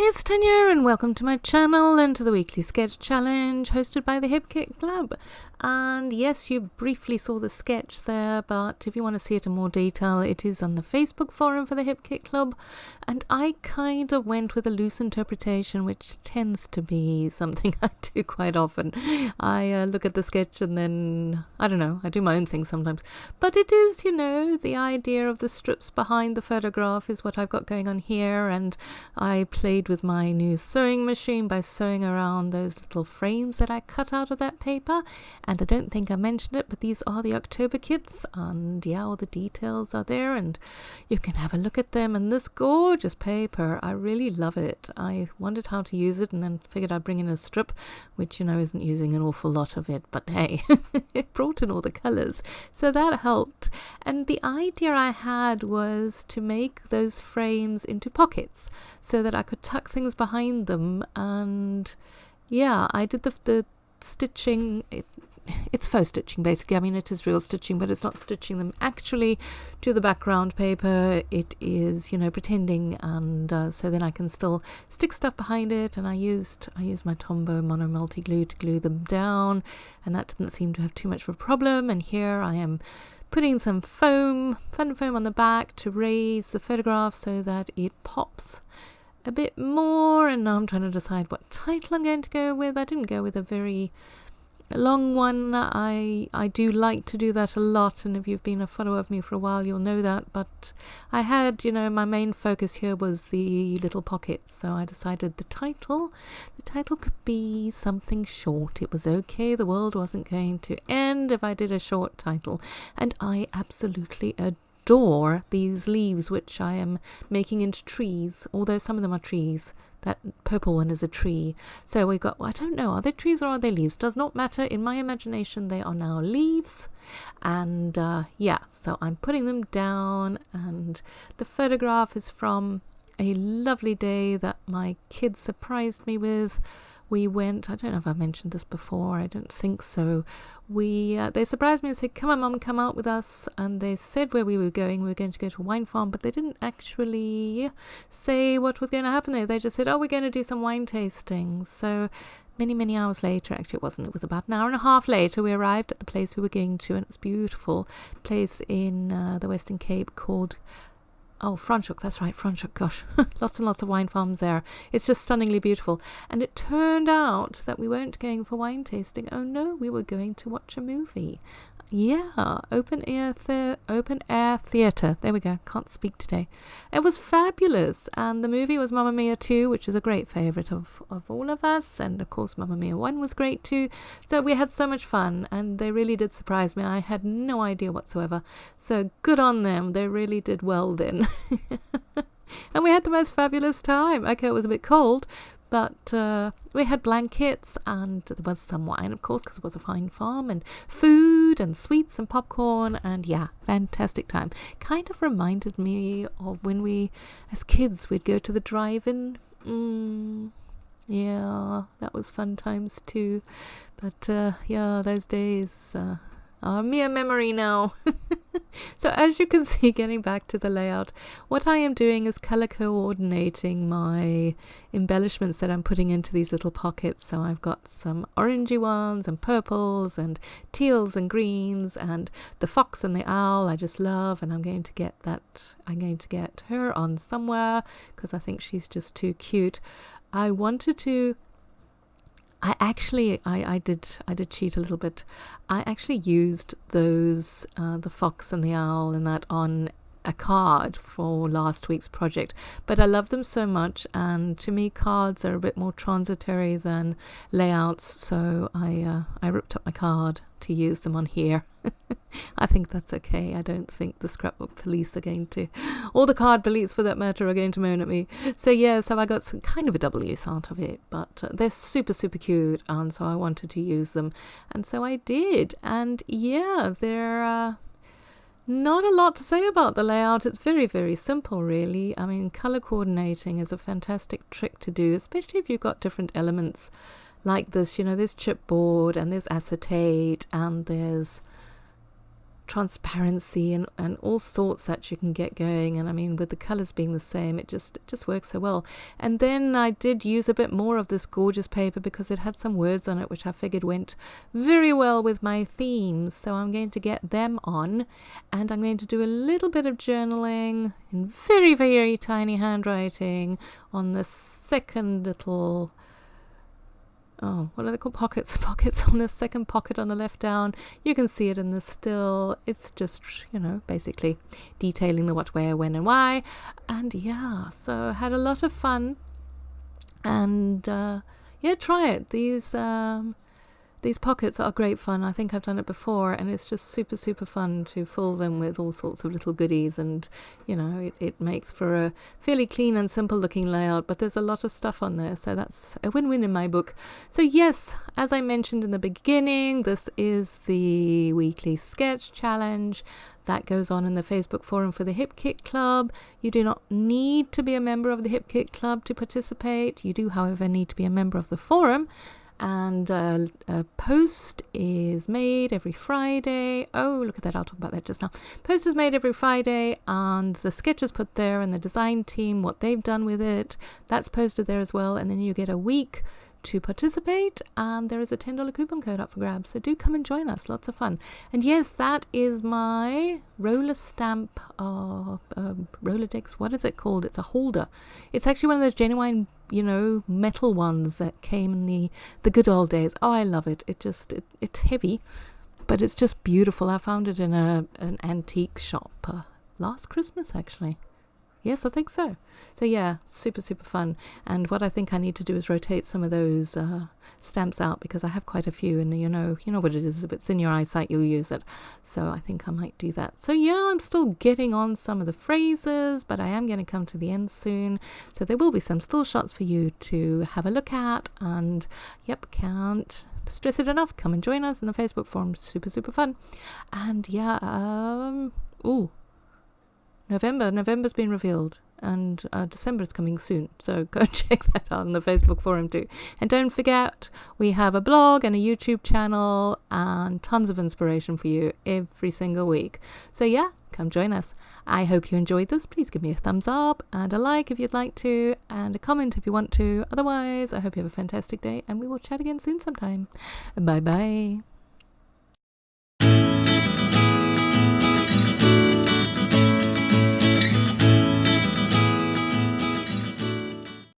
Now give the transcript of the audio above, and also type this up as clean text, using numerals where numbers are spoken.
It's Tanya and welcome to my channel and to the weekly sketch challenge hosted by the Hip Kit Club. And yes, you briefly saw the sketch there, but if you want to see it in more detail, it is on the Facebook forum for the Hip Kit Club. And I kind of went with a loose interpretation, which tends to be something I do quite often. I look at the sketch and then, I don't know, I do my own thing sometimes. But it is, you know, the idea of the strips behind the photograph is what I've got going on here. And I played with my new sewing machine by sewing around those little frames that I cut out of that paper. And I don't think I mentioned it, but these are the October kits, and yeah, all the details are there and you can have a look at them. And this gorgeous paper, I really love it. I wondered how to use it and then figured I'd bring in a strip, which, you know, isn't using an awful lot of it, but hey, it brought in all the colors, so that helped. And the idea I had was to make those frames into pockets so that I could tuck things behind them. And yeah, I did the stitching. It's faux stitching basically. I mean, it is real stitching, but it's not stitching them actually to the background paper. It is, you know, pretending, and so then I can still stick stuff behind it. And I used my Tombow mono multi glue to glue them down, and that didn't seem to have too much of a problem. And here I am putting some fun foam on the back to raise the photograph so that it pops a bit more. And now I'm trying to decide what title I'm going to go with. I didn't go with a very long one. I do like to do that a lot, and if you've been a follower of me for a while, you'll know that. But I had, you know, my main focus here was the little pockets, so I decided the title could be something short. It was okay. The world wasn't going to end if I did a short title, and I absolutely adore these leaves, which I am making into trees, although some of them are trees. That purple one is a tree. So we've got, I don't know, are they trees or are they leaves? Does not matter. In my imagination, they are now leaves. And yeah, so I'm putting them down. And the photograph is from a lovely day that my kids surprised me with. We went, I don't know if I've mentioned this before, I don't think so. They surprised me and said, come on, Mum, come out with us. And they said where we were going. We were going to go to a wine farm, but they didn't actually say what was going to happen there. They just said, oh, we're going to do some wine tasting. So many hours later, actually it wasn't, it was about an hour and a half later, we arrived at the place we were going to, and it's a beautiful place in the Western Cape called Franschhoek, that's right, Franschhoek, gosh, lots and lots of wine farms there. It's just stunningly beautiful. And it turned out that we weren't going for wine tasting. Oh no, we were going to watch a movie. Yeah, open air theatre. There we go. Can't speak today. It was fabulous. And the movie was Mamma Mia 2, which is a great favourite of all of us. And of course, Mamma Mia 1 was great too. So we had so much fun, and they really did surprise me. I had no idea whatsoever. So good on them. They really did well then. And we had the most fabulous time. Okay, it was a bit cold, but we had blankets, and there was some wine, of course, because it was a fine farm, and food and sweets and popcorn, and yeah, fantastic time. Kind of reminded me of when we, as kids, we'd go to the drive-in. Yeah, that was fun times too. But yeah, those days are mere memory now. So as you can see, getting back to the layout, what I am doing is color coordinating my embellishments that I'm putting into these little pockets. So I've got some orangey ones and purples and teals and greens, and the fox and the owl I just love, and I'm going to get her on somewhere because I think she's just too cute. I did cheat a little bit. I actually used those, the fox and the owl and that on a card for last week's project, but I love them so much, and to me cards are a bit more transitory than layouts, so I ripped up my card to use them on here. I think that's okay. I don't think the scrapbook police are going to, or the card police for that matter, are going to moan at me. So yeah, so I got some kind of a double use out of it, but they're super cute, and so I wanted to use them, and so I did. And yeah, they're not a lot to say about the layout. It's very simple, really. I mean, color coordinating is a fantastic trick to do, especially if you've got different elements like this. You know, there's chipboard and there's acetate and there's transparency and all sorts that you can get going. And I mean, with the colors being the same, it just works so well. And then I did use a bit more of this gorgeous paper because it had some words on it which I figured went very well with my themes. So I'm going to get them on, and I'm going to do a little bit of journaling in very, very tiny handwriting on the second little, oh, what are they called? Pockets. Pockets on the second pocket on the left down. You can see it in the still. It's just, basically detailing the what, where, when, and why. And yeah, so I had a lot of fun. And try it. These pockets are great fun. I think I've done it before, and it's just super, super fun to fill them with all sorts of little goodies. And, it makes for a fairly clean and simple looking layout, but there's a lot of stuff on there. So that's a win-win in my book. So yes, as I mentioned in the beginning, this is the weekly sketch challenge that goes on in the Facebook forum for the Hip Kit Club. You do not need to be a member of the Hip Kit Club to participate. You do, however, need to be a member of the forum. And a post is made every Friday. Oh, look at that. I'll talk about that just now. Post is made every Friday, and the sketch is put there, and the design team, what they've done with it, that's posted there as well. And then you get a week to participate, and there is a $10 coupon code up for grabs. So do come and join us. Lots of fun. And yes, that is my roller stamp Rolodex. What is it called? It's a holder. It's actually one of those genuine metal ones that came in the good old days. Oh, I love it. It's heavy, but it's just beautiful. I found it in an antique shop last Christmas, actually. Yes, I think so. So yeah, super, super fun. And what I think I need to do is rotate some of those stamps out, because I have quite a few, and you know what it is. If it's in your eyesight, you'll use it. So I think I might do that. So yeah, I'm still getting on some of the phrases, but I am going to come to the end soon. So there will be some still shots for you to have a look at. And yep, can't stress it enough. Come and join us in the Facebook forum. Super, super fun. And yeah, November's been revealed, and December is coming soon, so go check that out on the Facebook forum too. And don't forget, we have a blog and a YouTube channel and tons of inspiration for you every single week. So yeah, come join us. I hope you enjoyed this. Please give me a thumbs up and a like if you'd like to, and a comment if you want to. Otherwise, I hope you have a fantastic day, and we will chat again soon sometime. Bye bye.